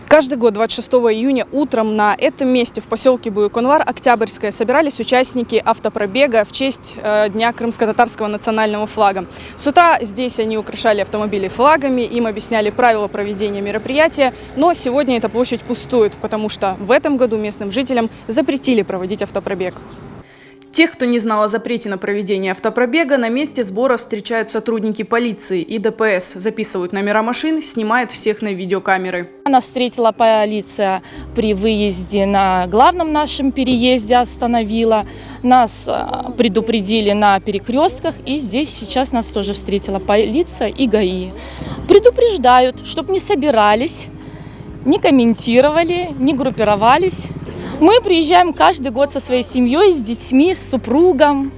Каждый год 26 июня утром на этом месте в поселке Буйконвар, Октябрьская, собирались участники автопробега в честь Дня крымско-татарского национального флага. С утра здесь они украшали автомобили флагами, им объясняли правила проведения мероприятия, но сегодня эта площадь пустует, потому что в этом году местным жителям запретили проводить автопробег. Тех, кто не знал о запрете на проведение автопробега, на месте сбора встречают сотрудники полиции и ДПС, записывают номера машин, снимают всех на видеокамеры. Нас встретила полиция при выезде на главном нашем переезде, остановила. Нас предупредили на перекрестках, и здесь сейчас нас тоже встретила полиция и ГАИ. Предупреждают, чтобы не собирались, не комментировали, не группировались. Мы приезжаем каждый год со своей семьей, с детьми, с супругом,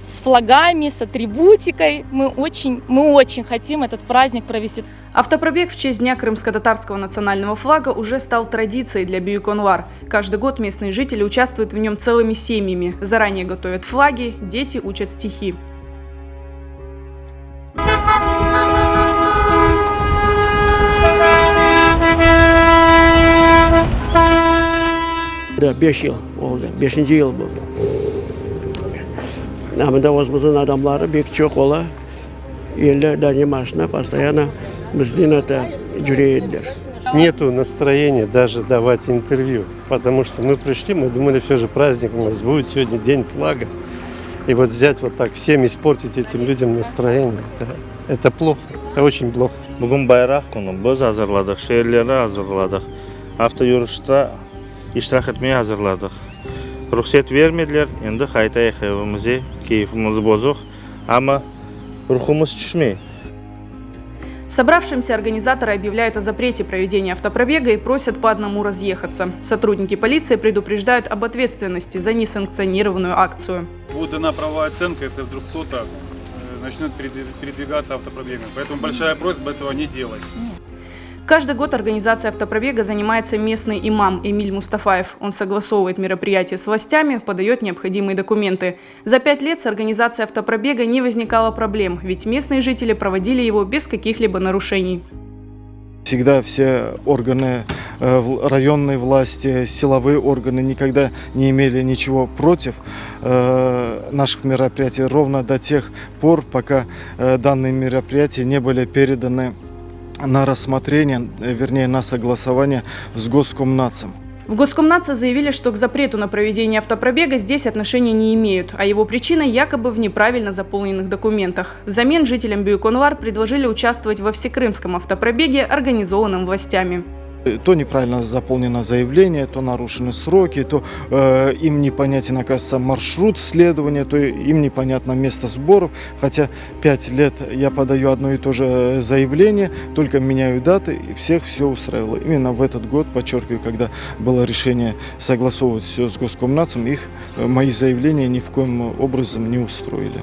с флагами, с атрибутикой. Мы очень хотим этот праздник провести. Автопробег в честь Дня крымско-татарского национального флага уже стал традицией для Буйконвар. Каждый год местные жители участвуют в нем целыми семьями. Заранее готовят флаги, дети учат стихи. Да, 5 yıl oldu. 5-ci yıl bu. Namıdavazımızın adamları pek çok ola. Yerlerden maşına постоянно bizden это yürüyorlar. Нету настроения даже давать интервью, потому что мы пришли, мы думали, все же праздник у нас будет сегодня, день флага. И вот взять вот так всем испортить этим людям настроение, это плохо, это очень плохо. Bugün bayrak günü, biz hazırladık, şehirleri hazırladık. Hafta yürüyüşte iştirak etmeye hazırladık. Ruhsat vermediler, endi qayta evimize, keyfimiz bozuk, ama ruhumuz düşmey. Собравшимся организаторы объявляют о запрете проведения автопробега и просят по одному разъехаться. Сотрудники полиции предупреждают об ответственности за несанкционированную акцию. Будет дана правовая оценка, если вдруг кто-то начнет передвигаться автопробегом. Поэтому большая просьба этого не делать. Каждый год организацией автопробега занимается местный имам Эмиль Мустафаев. Он согласовывает мероприятия с властями, подает необходимые документы. За 5 лет с организацией автопробега не возникало проблем, ведь местные жители проводили его без каких-либо нарушений. Всегда все органы районной власти, силовые органы никогда не имели ничего против наших мероприятий, ровно до тех пор, пока данные мероприятия не были переданы на рассмотрение, вернее на согласование с Госкомнацем. В Госкомнадзе заявили, что к запрету на проведение автопробега здесь отношения не имеют, а его причиной якобы в неправильно заполненных документах. Взамен жителям Буйконвар предложили участвовать во всекрымском автопробеге, организованном властями. То неправильно заполнено заявление, то нарушены сроки, то им непонятен, оказывается, маршрут следования, то им непонятно место сборов. Хотя 5 лет я подаю одно и то же заявление, только меняю даты, и всех все устраивало. Именно в этот год, подчеркиваю, когда было решение согласовывать все с Госкомнацем, мои заявления ни в коем образом не устроили.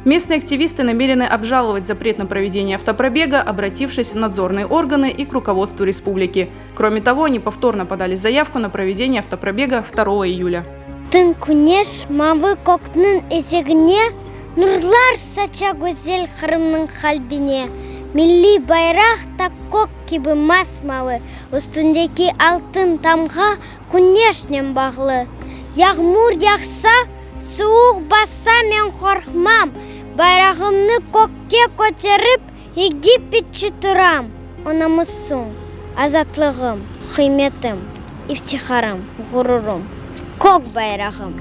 Местные активисты намерены обжаловать запрет на проведение автопробега, обратившись в надзорные органы и к руководству республики. Кроме того, они повторно подали заявку на проведение автопробега 2 июля. Тын күнеш мавы коктның есегіне, нұрлар сача гөзел Қырымның қалбіне. Milli bayrak так кок кебі масмалы, үстіндегі алтын тамға күнешнен бағлы. Яғмур яқса, суық баса мен қорқмам, байрағымны көкке көтеріп, Египетші тұрам. Анамызсың, азатлығым, қиметім, ифтихарым, ғұрурым, көк байрағым.